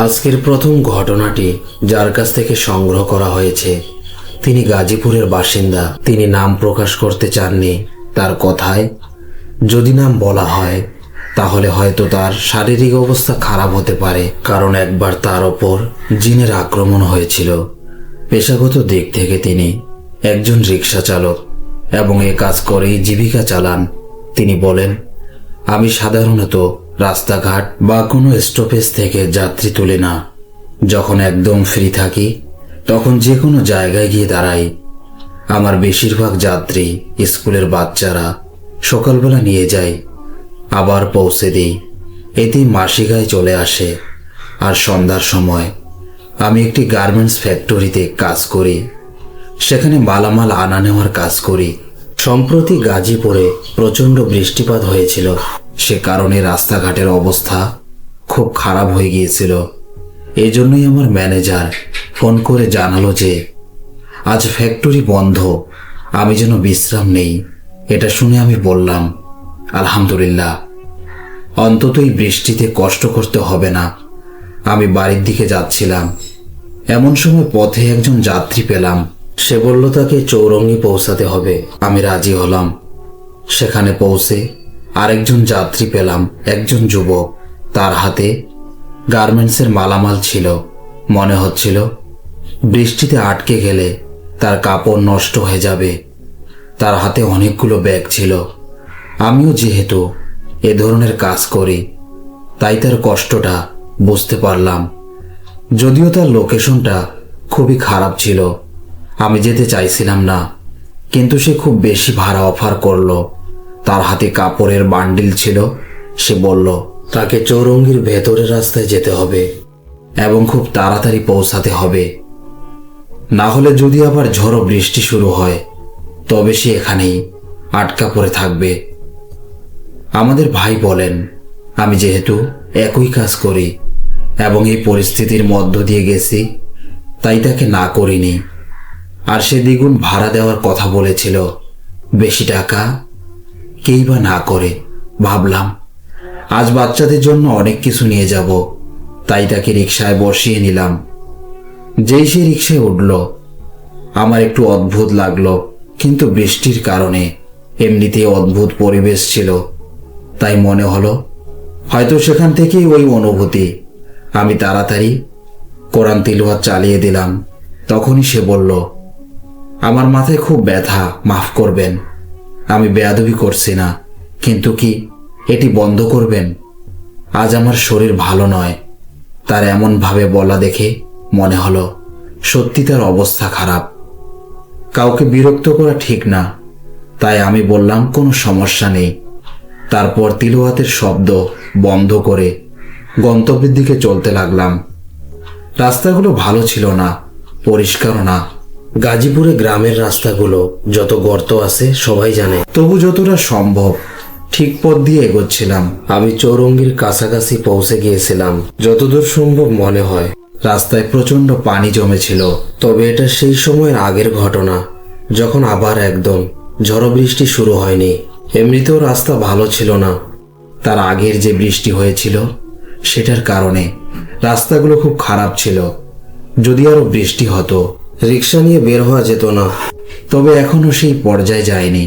আজকের প্রথম ঘটনাটি যার কাছ থেকে সংগ্রহ করা হয়েছে তিনি গাজীপুরের বাসিন্দা। তিনি নাম প্রকাশ করতে চাননি। তার কথায় যদি নাম বলা হয় তাহলে হয়তো তার শারীরিক অবস্থা খারাপ হতে পারে, কারণ একবার তার ওপর জিনের আক্রমণ হয়েছিল। পেশাগত দিক থেকে তিনি একজন রিক্সা চালক এবং এ কাজ করেই জীবিকা চালান। তিনি বলেন, আমি সাধারণত রাস্তাঘাট বা কোনো স্টপেজ থেকে যাত্রী তুলি না। যখন একদম ফ্রি থাকি তখন যে কোনো জায়গায় গিয়ে দাঁড়াই। আমার বেশিরভাগ যাত্রী স্কুলের বাচ্চারা, সকালবেলা নিয়ে যাই আবার পৌঁছে দিই, এতেই মাসিক আয় চলে আসে। আর সন্ধ্যার সময় আমি একটি গার্মেন্টস ফ্যাক্টরিতে কাজ করি, সেখানে মালামাল আনা নেওয়ার কাজ করি। সম্প্রতি গাজীপুরে প্রচণ্ড বৃষ্টিপাত হয়েছিল, সে কারণে রাস্তাঘাটের অবস্থা খুব খারাপ হয়ে গিয়েছিল। এই জন্যই আমার ম্যানেজার ফোন করে জানালো যে আজ ফ্যাক্টরি বন্ধ, আমি যেন বিশ্রাম নেই। এটা শুনে আমি বললাম, আলহামদুলিল্লাহ, অন্তত এই বৃষ্টিতে কষ্ট করতে হবে না। আমি বাড়ির দিকে যাচ্ছিলাম, এমন সময় পথে একজন যাত্রী পেলাম। সে বলল তাকে চৌরঙ্গি পৌঁছাতে হবে। আমি রাজি হলাম। সেখানে পৌঁছে আরেকজন যাত্রী পেলাম, একজন যুবক। তার হাতে গার্মেন্টসের মালামাল ছিল। মনে হচ্ছিল বৃষ্টিতে আটকে গেলে তার কাপড় নষ্ট হয়ে যাবে। তার হাতে অনেকগুলো ব্যাগ ছিল। আমিও যেহেতু এ ধরনের কাজ করি তাই তার কষ্টটা বুঝতে পারলাম। যদিও তার লোকেশনটা খুবই খারাপ ছিল, আমি যেতে চাইছিলাম না, কিন্তু সে খুব বেশি ভাড়া অফার করলো। তার হাতে কাপড়ের বান্ডিল ছিল। সে বলল তাকে চৌরঙ্গির ভেতরের রাস্তায় যেতে হবে এবং খুব তাড়াতাড়ি পৌঁছাতে হবে, না হলে যদি আবার ঝড়ো বৃষ্টি শুরু হয় তবে সে এখানেই আটকা পড়ে থাকবে। আমাদের ভাই বলেন, আমি যেহেতু একই কাজ করি এবং এই পরিস্থিতির মধ্য দিয়ে গেছি তাই তাকে না করিনি। আর সে দ্বিগুণ ভাড়া দেওয়ার কথা বলেছিল। বেশি টাকা কেই বা না করে। ভাবলাম আজ বাচ্চাদের জন্য অনেক কিছু নিয়ে যাব, তাই তাকে রিকশায় বসিয়ে নিলাম। যেই সে রিকশায় উঠল আমার একটু অদ্ভুত লাগলো, কিন্তু বৃষ্টির কারণে এমনিতেই অদ্ভুত পরিবেশ ছিল, তাই মনে হলো হয়তো সেখান থেকেই ওই অনুভূতি। আমি তাড়াতাড়ি কোরআন তিলাওয়াত চালিয়ে দিলাম। তখনই সে বলল, আমার মাথায় খুব ব্যথা, মাফ করবেন, আমি বেয়াদবি করছি না, কিন্তু কি এটি বন্ধ করবেন? আজ আমার শরীর ভালো নয়। তার এমন ভাবে বলা দেখে মনে হলো সত্যি তার অবস্থা খারাপ। কাউকে বিরক্ত করা ঠিক না, তাই আমি বললাম কোনো সমস্যা নেই। তারপর তিলাওয়াতের শব্দ বন্ধ করে গন্তব্যের দিকে চলতে লাগলাম। রাস্তাগুলো ভালো ছিল না, পরিষ্কারও না। গাজীপুরে গ্রামের রাস্তাগুলো যত গর্ত আছে সবাই জানে, তবু যতটা সম্ভব ঠিক পথ দিয়ে এগোচ্ছিলাম। আমি চৌরঙ্গির কাছাকাছি পৌঁছে গিয়েছিলাম যতদূর সম্ভব মনে হয়। রাস্তায় প্রচন্ড পানি জমেছিল, তবে এটা সেই সময়ের আগের ঘটনা যখন আবার একদম ঝড়ো বৃষ্টি শুরু হয়নি। এমনিতেও রাস্তা ভালো ছিল না, তার আগের যে বৃষ্টি হয়েছিল সেটার কারণে রাস্তাগুলো খুব খারাপ ছিল। যদি আরো বৃষ্টি হতো রিক্সা নিয়ে বের হওয়া যেত না, তবে এখনো সেই পর্যায়ে যায়নি।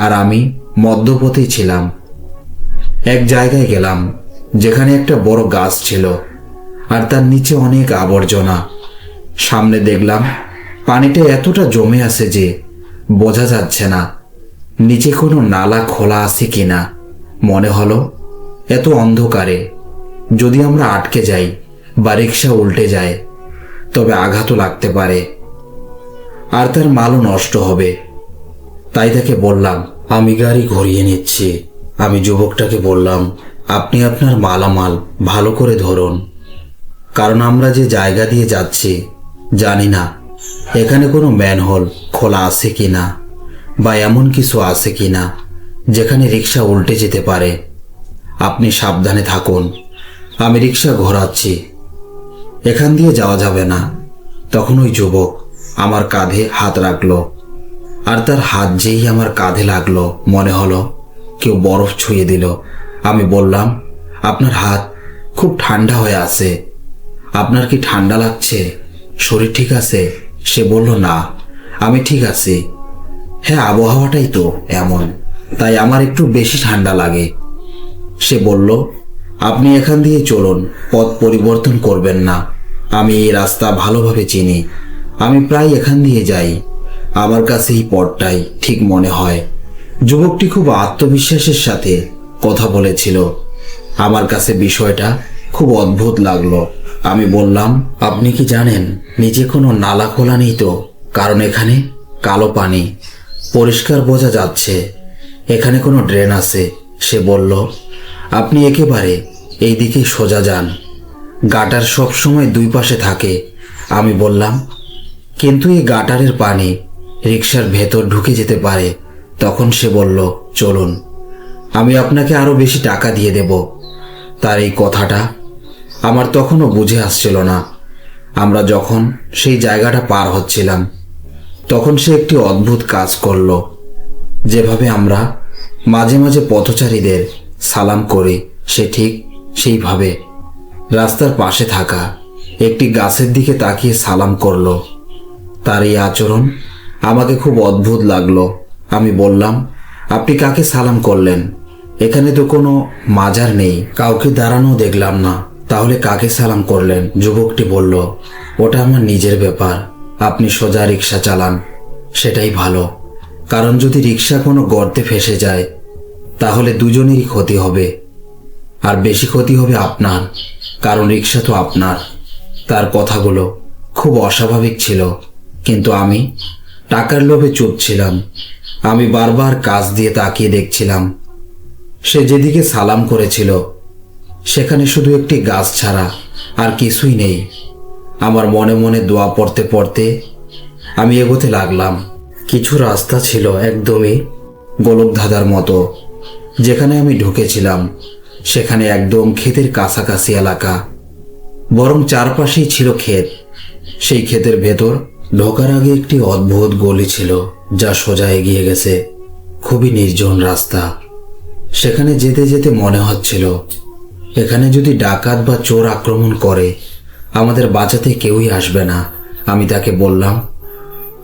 আর আমি মধ্যপথেই ছিলাম। এক জায়গায় গেলাম যেখানে একটা বড় গাছ ছিল আর তার নিচে অনেক আবর্জনা। সামনে দেখলাম পানিটা এতটা জমে আছে যে বোঝা যাচ্ছে না নিচে কোনো নালা খোলা আছে কিনা। মনে হলো এত অন্ধকারে যদি আমরা আটকে যাই বা রিক্সা উল্টে যায় তবে আঘাতও লাগতে পারে আর তার মালও নষ্ট হবে। তাই তাকে বললাম, আমি গাড়ি ঘুরিয়ে নিচ্ছি। আমি যুবকটাকে বললাম, আপনি আপনার মালামাল ভালো করে ধরুন, কারণ আমরা যে জায়গা দিয়ে যাচ্ছি জানি না এখানে কোনো ম্যানহোল খোলা আছে কিনা বা এমন কিছু আছে কিনা যেখানে রিক্সা উল্টে যেতে পারে। আপনি সাবধানে থাকুন, আমি রিক্সা ঘোরাচ্ছি, এখান দিয়ে যাওয়া যাবে না। তখন ওই যুবক আমার কাঁধে হাত রাখলো, আর তার হাত যেই আমার কাঁধে লাগলো মনে হলো কেউ বরফ ছুঁয়ে দিল। আমি বললাম, আপনার হাত খুব ঠান্ডা হয়ে আছে, আপনার কি ঠান্ডা লাগছে? শরীর ঠিক আছে? সে বলল, না, আমি ঠিক আছি। হ্যাঁ, আবহাওয়াটাই তো এমন, তাই আমার একটু বেশি ঠান্ডা লাগে। সে বলল, আপনি এখান দিয়ে চলুন, পথ পরিবর্তন করবেন না। আমি এই রাস্তা ভালোভাবে চিনি, আমি প্রায় এখান দিয়ে যাই। আমার কাছে এই পথটাই ঠিক মনে হয়। যুবকটি খুব আত্মবিশ্বাসের সাথে কথা বলেছিল। আমার কাছে বিষয়টা খুব অদ্ভুত লাগলো। আমি বললাম, আপনি কি জানেন নিচে কোনো নালা খোলা নেই তো? কারণ এখানে কালো পানি, পরিষ্কার বোঝা যাচ্ছে এখানে কোনো ড্রেন আছে। সে বলল, আপনি একেবারে এই দিকেই সোজা যান, গাটার সব সময় দুই পাশে থাকে। আমি বললাম, কিন্তু এই গাটারের পানি রিকশার ভেতর ঢুকে যেতে পারে। তখন সে বলল, চলুন, আমি আপনাকে আরো বেশি টাকা দিয়ে দেব। তার এই কথাটা আমার তখনও বুঝে আসছিল না। আমরা যখন সেই জায়গাটা পার হচ্ছিলাম, তখন সে একটি অদ্ভুত কাজ করলো। যেভাবে আমরা মাঝে মাঝে পথচারীদের সালাম করি, সে ঠিক সেইভাবে রাস্তার পাশে থাকা একটি গাছের দিকে তাকিয়ে সালাম করলো। তার এই আচরণ আমাকে খুব অদ্ভুত লাগলো। আমি বললাম, আপনি কাকে সালাম করলেন? এখানে তো কোনো মাজার নেই, কাউকে দাঁড়ানো দেখলাম না, তাহলে কাকে সালাম করলেন? যুবকটি বলল, ওটা আমার নিজের ব্যাপার। আপনি সোজা রিক্সা চালান, সেটাই ভালো। কারণ যদি রিক্সা কোনো গর্তে ফেসে যায় তাহলে দুজনেরই ক্ষতি হবে, আর বেশি ক্ষতি হবে আপনার, কারণ রিক্সা তো আপনার। তার কথাগুলো খুব অস্বাভাবিক ছিল, কিন্তু আমি টাকার লোভে চুপ ছিলাম। আমি বারবার কাজ দিয়ে তাকিয়ে দেখছিলাম। সে যেদিকে সালাম করেছিল সেখানে শুধু একটি গাছ ছাড়া আর কিছুই নেই। আমার মনে মনে দোয়া পড়তে পড়তে আমি এগোতে লাগলাম। কিছু রাস্তা ছিল একদমই গোলকধাঁধার মতো। যেখানে আমি ঢুকেছিলাম সেখানে একদম ক্ষেতের কাছাকাছি এলাকা, বরং চারপাশেই ছিল ক্ষেত। সেই ক্ষেতের ভেতর ঢোকার আগে একটি অদ্ভুত গলি ছিল, যা সোজা এগিয়ে গেছে। খুবই নির্জন রাস্তা। সেখানে যেতে যেতে মনে হচ্ছিল এখানে যদি ডাকাত বা চোর আক্রমণ করে আমাদের বাঁচাতে কেউই আসবে না। আমি তাকে বললাম,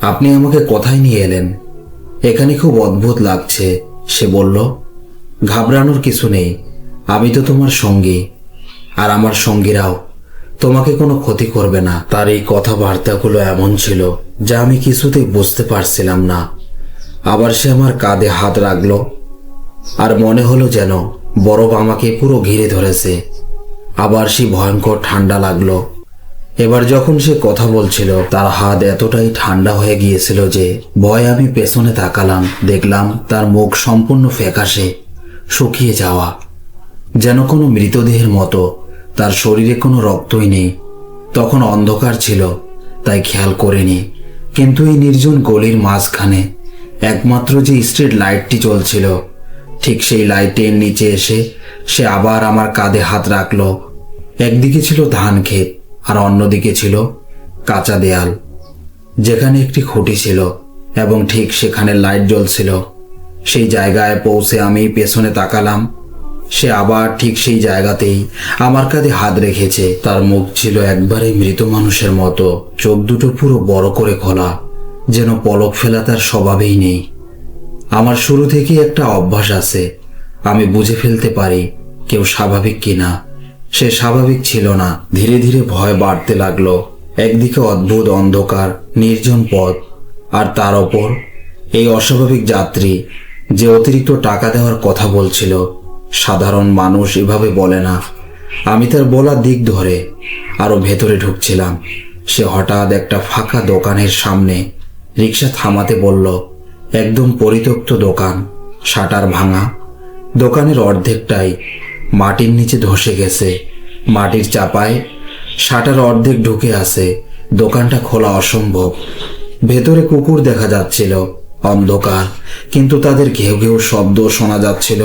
আপনি আমাকে কোথায় নিয়ে এলেন? এখানে খুব অদ্ভুত লাগছে। সে বলল, ঘাবড়ানোর কিছু নেই, আমি তো তোমার সঙ্গী, আর আমার সঙ্গীরাও তোমাকে কোনো ক্ষতি করবে না। তার এই কথাবার্তাগুলো এমন ছিল যা আমি কিছুতেই বুঝতে পারছিলাম না। আবার সে আমার কাঁধে হাত রাখলো, আর মনে হলো যেন বরফ আমাকে পুরো ঘিরে ধরেছে। আবার সে ভয়ঙ্কর ঠান্ডা লাগলো। এবার যখন সে কথা বলছিল তার হাত এতটাই ঠান্ডা হয়ে গিয়েছিল যে ভয়ে আমি পেছনে তাকালাম। দেখলাম তার মুখ সম্পূর্ণ ফ্যাকাশে, শুকিয়ে যাওয়া, যেন কোনো মৃতদেহের মতো। তার শরীরে কোনো রক্তই নেই। তখন অন্ধকার ছিল তাই খেয়াল করিনি, কিন্তু এই নির্জন গলির মাঝখানে একমাত্র যে স্ট্রিট লাইটটি চলছিল, ঠিক সেই লাইটের নিচে এসে সে আবার আমার কাঁধে হাত রাখলো। একদিকে ছিল ধান ক্ষেত আর অন্যদিকে ছিল কাঁচা দেয়াল, যেখানে একটি খুঁটি ছিল এবং ঠিক সেখানে লাইট জ্বলছিল। সেই জায়গায় পৌঁছে আমি পেছনে তাকালাম। সে আবার ঠিক সেই জায়গাতেই আমার কাঁধে হাত রেখেছে। তার মুখ ছিল একবারে মৃত মানুষের মতো, চোখ দুটো পুরো বড় করে খোলা, যেন পলক ফেলা তার স্বভাবেই নেই। আমার শুরু থেকেই একটা অভ্যাস আছে, আমি বুঝে ফেলতে পারি কেউ স্বাভাবিক কিনা। সে স্বাভাবিক ছিল না। ধীরে ধীরে ভয় বাড়তে লাগলো। একদিকে অদ্ভুত অন্ধকার, নির্জন পথ, আর তার ওপর এই অস্বাভাবিক যাত্রী যে অতিরিক্ত টাকা দেওয়ার কথা বলছিল। সাধারণ মানুষ এভাবে বলে না। আমি তার বলা দিক ধরে আরো ভেতরে ঢুকছিলাম। সে হঠাৎ একটা ফাঁকা দোকানের সামনে রিক্সা থামাতে বলল। একদম পরিত্যক্ত দোকান, শাটার ভাঙা। দোকানের অর্ধেকটাই মাটির নিচে ধসে গেছে। মাটির চাপায় শাটার অর্ধেক ঢুকে আছে। দোকানটা খোলা অসম্ভব। ভেতরে কুকুর দেখা যাচ্ছিল। অন্ধকার, কিন্তু তাদের ঘেউ ঘেউ শব্দ শোনা যাচ্ছিল।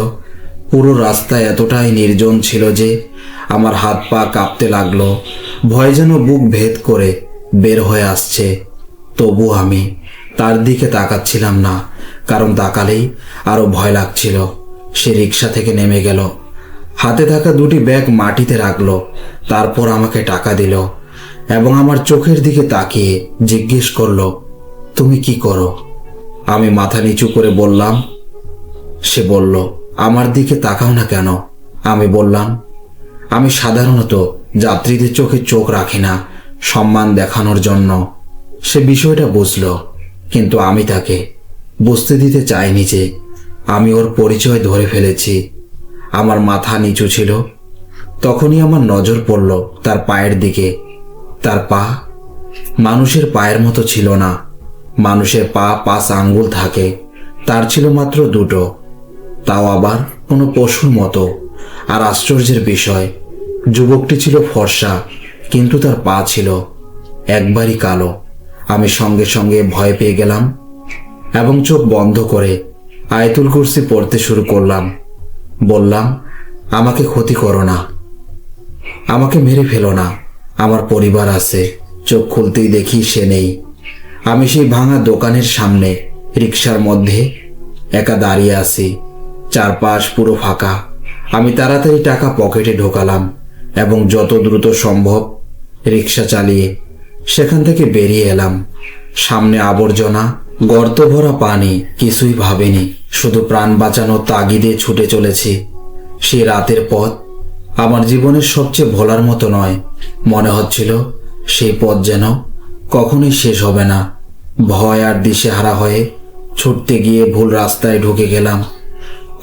পুরো রাস্তা এতটাই নির্জন ছিল যে আমার হাত পা কাঁপতে লাগলো। ভয় যেন বুক ভেদ করে বের হয়ে আসছে। তবু আমি তার দিকে তাকাচ্ছিলাম না, কারণ তাকালেই আরো ভয় লাগছিল। সে রিক্সা থেকে নেমে গেল। হাতে থাকা দুটি ব্যাগ মাটিতে রাখলো, তারপর আমাকে টাকা দিল এবং আমার চোখের দিকে তাকিয়ে জিজ্ঞেস করলো, তুমি কি করো? আমি মাথা নিচু করে বললাম। সে বলল, আমার দিকে তাকাও না কেন? আমি বললাম, আমি সাধারণত যাত্রীদের চোখে চোখ রাখি না, সম্মান দেখানোর জন্য। সে বিষয়টা বুঝল, কিন্তু আমি তাকে বুঝতে দিতে চাইনি যে আমি ওর পরিচয় ধরে ফেলেছি। আমার মাথা নিচু ছিল। তখনই আমার নজর পড়ল তার পায়ের দিকে। তার পা মানুষের পায়ের মতো ছিল না। মানুষের পা 5 আঙ্গুল থাকে, তার ছিল মাত্র 2, তাও আবার কোনো পশুর মতো। আর আশ্চর্যের বিষয়, যুবকটি ছিল ফর্সা, কিন্তু তার পা ছিল একবারই কালো। আমি সঙ্গে সঙ্গে ভয় পেয়ে গেলাম এবং চোখ বন্ধ করে আয়াতুল কুরসি পড়তে শুরু করলাম। বললাম, আমাকে ক্ষতি করো না, আমাকে মেরে ফেলো না, আমার পরিবার আছে। চোখ খুলতেই দেখি সে নেই। আমি সেই ভাঙা দোকানের সামনে রিকশার মধ্যে একা দাঁড়িয়ে আছি, চারপাশ পুরো ফাঁকা। আমি তাড়াতাড়ি টাকা পকেটে ঢোকালাম এবং যত দ্রুত সম্ভব রিকশা চালিয়ে সেখান থেকে বেরিয়ে এলাম। সামনে আবর্জনা, গর্ত ভরা পানি, কিছুই ভাবিনি, শুধু প্রাণ বাঁচানোর তাগিদে ছুটে চলেছি। সেই রাতের পথ আমার জীবনের সবচেয়ে ভোলার মতো নয়। মনে হচ্ছিল সেই পথ যেন কখনোই শেষ হবে না। ভয় আর দিশেহারা হয়ে ছুটতে গিয়ে ভুল রাস্তায় ঢুকে গেলাম।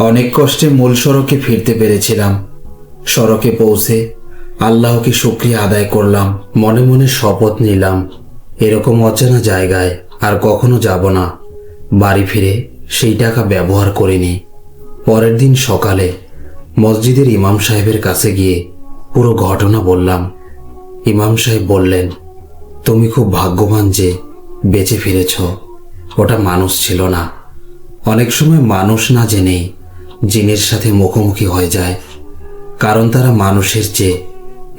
অনেক কষ্টে মূল সড়কে ফিরতে পেরেছিলাম। সড়কে পৌঁছে আল্লাহকে শুকরিয়া আদায় করলাম। মনে মনে শপথ নিলাম, এরকম অচেনা জায়গায় আর কখনো যাব না। বাড়ি ফিরে সেই টাকা ব্যবহার করিনি। পরের দিন সকালে মসজিদের ইমাম সাহেবের কাছে গিয়ে পুরো ঘটনা বললাম। ইমাম সাহেব বললেন, তুমি খুব ভাগ্যবান যে বেঁচে ফিরেছ। ওটা মানুষ ছিল না। অনেক সময় মানুষ না জেনেই জিনের সাথে মুখোমুখি হয়ে যায়, কারণ তারা মানুষের চেয়ে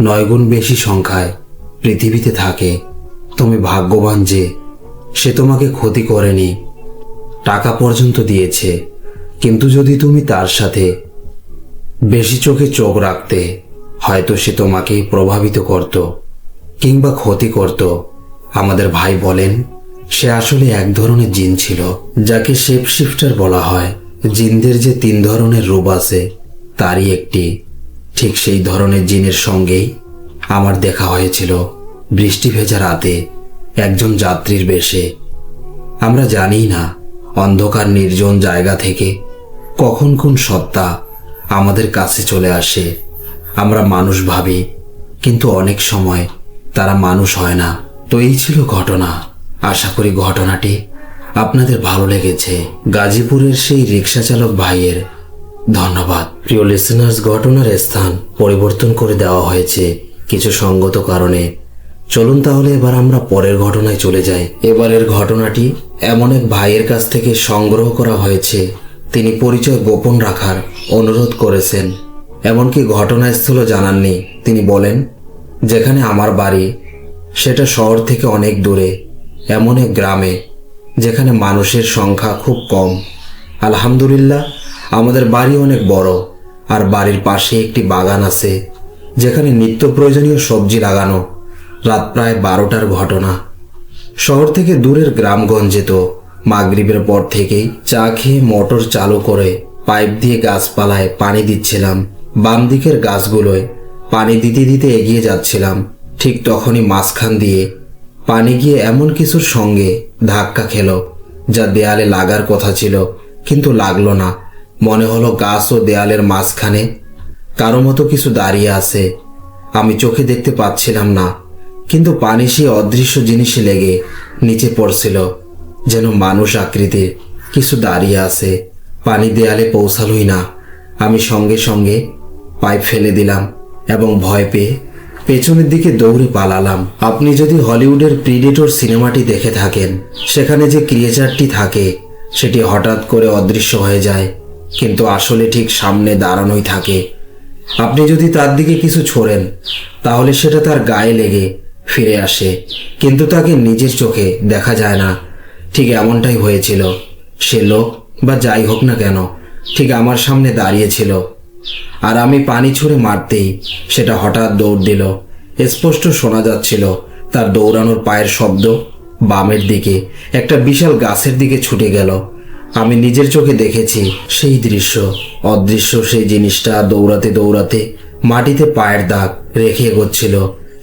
9 গুণ বেশি সংখ্যায় পৃথিবীতে থাকে। তুমি ভাগ্যবান যে সে তোমাকে ক্ষতি করেনি, টাকা পর্যন্ত দিয়েছে। কিন্তু যদি তুমি তার সাথে বেশি চোখে চোখ রাখতে, হয়তো সে তোমাকে প্রভাবিত করত কিংবা ক্ষতি করত। আমাদের ভাই বলেন, সে আসলে এক ধরনের জিন ছিল, যাকে শেপ শিফটার বলা হয়। জিনদের যে 3 ধরনের রূপ আছে, তারই একটি। ঠিক সেই ধরনের জিনের সঙ্গেই আমার দেখা হয়েছিল বৃষ্টি ভেজা রাতে একজন যাত্রীর বেশে। আমরা জানি না অন্ধকার নির্জন জায়গা থেকে কখন কোন সত্তা আমাদের কাছে চলে আসে। আমরা মানুষ ভাবি, কিন্তু অনেক সময় তারা মানুষ হয় না। তো এই ছিল ঘটনা। আশা করি ঘটনাটি আপনাদের ভালো লেগেছে। গাজীপুরের সেই রিক্সা চালক ভাইয়ের ধন্যবাদ। প্রিয় লিসেনার্স, ঘটনার স্থান পরিবর্তন করে দেওয়া হয়েছে কিছু সঙ্গত কারণে। চলুন তাহলে এবার আমরা পরের ঘটনায় চলে যাই। এবারের ঘটনাটি এমন এক ভাইয়ের কাছ থেকে সংগ্রহ করা হয়েছে। তিনি পরিচয় গোপন রাখার অনুরোধ করেছেন, এমনকি ঘটনাস্থলও জানাননি। তিনি বলেন, যেখানে আমার বাড়ি সেটা শহর থেকে অনেক দূরে, এমন এক গ্রামে যেখানে মানুষের সংখ্যা খুব কম। আলহামদুলিল্লাহ, আমাদের বাড়ি অনেক বড়, আর বাড়ির পাশে একটি বাগান আছে যেখানে নিত্য প্রয়োজনীয় সবজি লাগানো। রাত প্রায় 12টার ঘটনা। শহর থেকে দূরের গ্রামগঞ্জে তো মাগরিবের পর থেকেই চা খেয়ে মোটর চালু করে পাইপ দিয়ে গাছপালায় পানি দিচ্ছিলাম। বাম দিকের গাছগুলোয় পানি দিতে দিতে এগিয়ে যাচ্ছিলাম। ঠিক তখনই মাঝখান দিয়ে পানি গিয়ে এমন কিছুর সঙ্গে ধাক্কা খেল, যা দেয়ালে লাগার কথা ছিল, কিন্তু লাগলো না। মনে হলো গাছ ও দেয়ালের মাঝখানে কারো মতো কিছু দাঁড়িয়ে আছে। আমি চোখে দেখতে পাচ্ছিলাম না, কিন্তু পানি সেই অদৃশ্য জিনিসে লেগে নিচে পড়ছিল, যেন মানুষ আকৃতির কিছু দাঁড়িয়ে আছে। পানি দেয়ালে পৌঁছালোই না। আমি সঙ্গে সঙ্গে পাইপ ফেলে দিলাম এবং ভয় পেয়ে পেছনের দিকে দৌড়ে পালালাম। আপনি যদি হলিউডের প্রিডেটর সিনেমাটি দেখে থাকেন, সেখানে যে ক্রিয়েচারটি থাকে সেটি হঠাৎ করে অদৃশ্য হয়ে যায়, কিন্তু আসলে ঠিক সামনে দাঁড়ানোই থাকে। আপনি যদি তার দিকে কিছু ছোড়েন, তাহলে সেটা তার গায়ে লেগে ফিরে আসে, কিন্তু তাকে নিজের চোখে দেখা যায় না। ঠিক এমনটাই হয়েছিল। সে লোক বা যাই হোক না কেন, ঠিক আমার সামনে দাঁড়িয়েছিল। আর আমি পানি ছুঁড়ে মারতেই সেটা হঠাৎ দৌড় দিল। স্পষ্ট শোনা যাচ্ছিল তার দৌড়ানোর পায়ের শব্দ। বামের দিকে একটা বিশাল গাছের দিকে ছুটে গেল। আমি নিজের চোখে দেখেছি সেই দৃশ্য। অদৃশ্য সেই জিনিসটা দৌড়াতে দৌড়াতে মাটিতে পায়ের দাগ রেখে এগোচ্ছিল।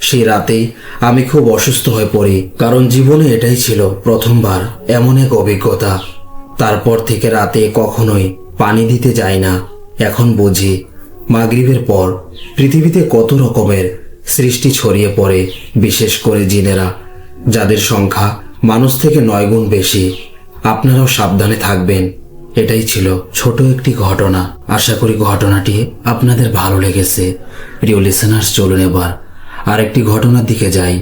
সেই রাতেই আমি খুব অসুস্থ হয়ে পড়ি, কারণ জীবনে এটাই ছিল প্রথমবার এমন এক অভিজ্ঞতা। তারপর থেকে রাতে কখনোই পানি দিতে যাই না। এখন বুঝি মাগরিবের পর পৃথিবীতে কত রকমের সৃষ্টি ছড়িয়ে পড়ে, বিশেষ করে জিনেরা, যাদের সংখ্যা মানুষ থেকে 9 গুণ বেশি। আপনারাও সাবধানে থাকবেন। এটাই ছিল ছোট একটি ঘটনা। আশা করি ঘটনাটি আপনাদের ভালো লেগেছে। প্রিয় লিসেনার্স, চলুন এবার আরেকটি ঘটনার দিকে যাই।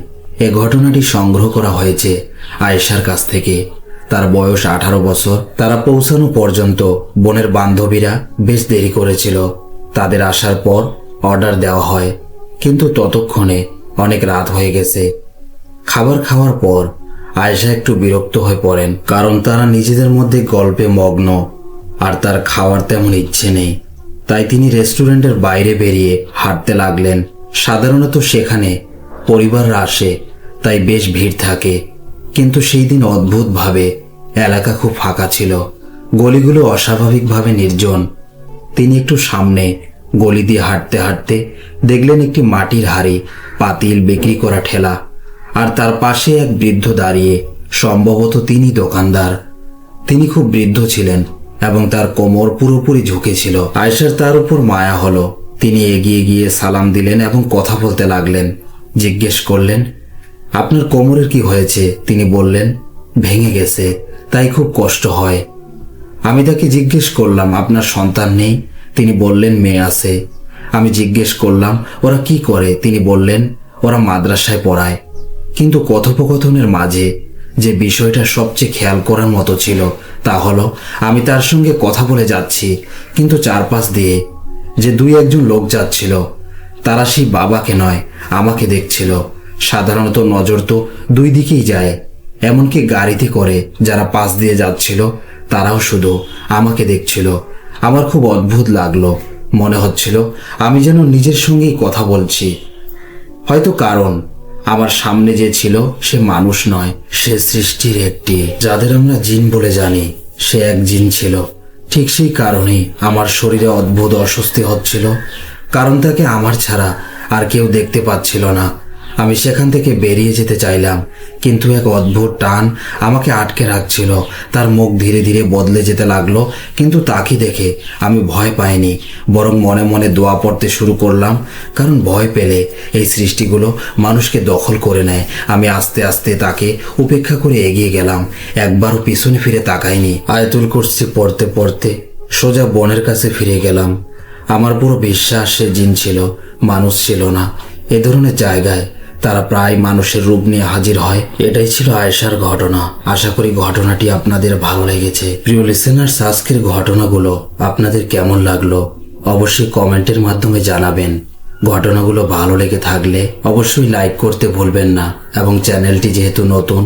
এই ঘটনাটি সংগ্রহ করা হয়েছে আয়েশার কাছ থেকে। তার বয়স 18 বছর। তারা পৌঁছানো পর্যন্ত বোনের বান্ধবীরা বেশ দেরি করেছিল। তাদের আসার পর অর্ডার দেওয়া হয়, কিন্তু ততক্ষণে অনেক রাত হয়ে গেছে। খাবার খাওয়ার পর আয়েশা একটু বিরক্ত হয়ে পড়েন, কারণ তারা নিজেদের মধ্যে গল্পে মগ্ন আর তার খাওয়ার তেমন ইচ্ছে নেই। তাই তিনি রেস্টুরেন্টের বাইরে বেরিয়ে হাঁটতে লাগলেন। সাধারণত সেখানে পরিবাররা আসে, তাই বেশ ভিড় থাকে, কিন্তু সেই দিন অদ্ভুতভাবে এলাকা খুব ফাঁকা ছিল। গলিগুলো অস্বাভাবিকভাবে নির্জন। তিনি একটু সামনে গলি দিয়ে হাঁটতে হাঁটতে দেখলেন একটি মাটির হাঁড়ি, পাতিল বিক্রি করা ঠেলা, আর তার পাশে এক বৃদ্ধ দাঁড়িয়ে। সম্ভবত তিনি দোকানদার। তিনি খুব বৃদ্ধ ছিলেন এবং তার কোমর পুরোপুরি ঝুঁকেছিল। আয়েশার তার উপর মায়া হলো। তিনি এগিয়ে গিয়ে সালাম দিলেন এবং কথা বলতে লাগলেন। জিজ্ঞেস করলেন, আপনার কোমরের কি হয়েছে? তিনি বললেন, ভেঙে গেছে, তাই খুব কষ্ট হয়। আমি তাকে জিজ্ঞেস করলাম, আপনার সন্তান নেই? তিনি বললেন, মেয়ে আছে। আমি জিজ্ঞেস করলাম, ওরা কি করে? তিনি বললেন, ওরা মাদ্রাসায় পড়ায়। কিন্তু কথোপকথনের মাঝে যে বিষয়টা সবচেয়ে খেয়াল করার মতো ছিল তা হলো, আমি তার সঙ্গে কথা বলে যাচ্ছি, কিন্তু চারপাশ দিয়ে যে 2-1 লোক যাচ্ছিল, তারা সেই বাবাকে নয় আমাকে দেখছিল। সাধারণত নজর তো 2 দিকেই যায়, এমনকি গাড়িতে করে যারা পাশ দিয়ে যাচ্ছিল তারাও শুধু আমাকে দেখছিল। আমার খুব অদ্ভুত লাগলো। মনে হচ্ছিল আমি যেন নিজের সঙ্গেই কথা বলছি। হয়তো কারণ আমার সামনে যে ছিল সে মানুষ নয়, সে সৃষ্টির একটি, যাদের আমরা জিন বলে জানি, সে এক জিন ছিল। ঠিক সেই কারণেই আমার শরীরে অদ্ভুত অস্বস্তি হচ্ছিল, কারণ তাকে আমার ছাড়া আর কেউ দেখতে পাচ্ছিল না। আমি সেখান থেকে বেরিয়ে যেতে চাইলাম, কিন্তু এক অদ্ভুত টান আমাকে আটকে রাখছিল। তার মুখ ধীরে ধীরে বদলে যেতে লাগলো, কিন্তু তাকে দেখে আমি ভয় পাইনি, বরং মনে মনে দোয়া পড়তে শুরু করলাম, কারণ ভয় পেলে এই সৃষ্টিগুলো মানুষকে দখল করে নেয়। আমি আস্তে আস্তে তাকে উপেক্ষা করে এগিয়ে গেলাম, একবারও পিছনে ফিরে তাকাইনি। আয়াতুল কুরসি পড়তে পড়তে সোজা বোনের কাছে ফিরে গেলাম। আমার পুরো বিশ্বাস সে জিন ছিল, মানুষ ছিল না। এ ধরনের জায়গায় তারা প্রায় মানুষের রূপ নিয়ে হাজির হয়। এটাই ছিল আয়েশার ঘটনা। আশা করি ঘটনাটি আপনাদের ভালো লেগেছে। প্রিয় লিসেনার্স, আজকের ঘটনাগুলো আপনাদের কেমন লাগলো অবশ্যই কমেন্টের মাধ্যমে জানাবেন। ঘটনাগুলো ভালো লেগে থাকলে অবশ্যই লাইক করতে ভুলবেন না, এবং চ্যানেলটি যেহেতু নতুন,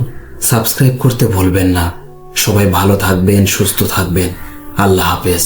সাবস্ক্রাইব করতে ভুলবেন না। সবাই ভালো থাকবেন, সুস্থ থাকবেন। আল্লাহ হাফেজ।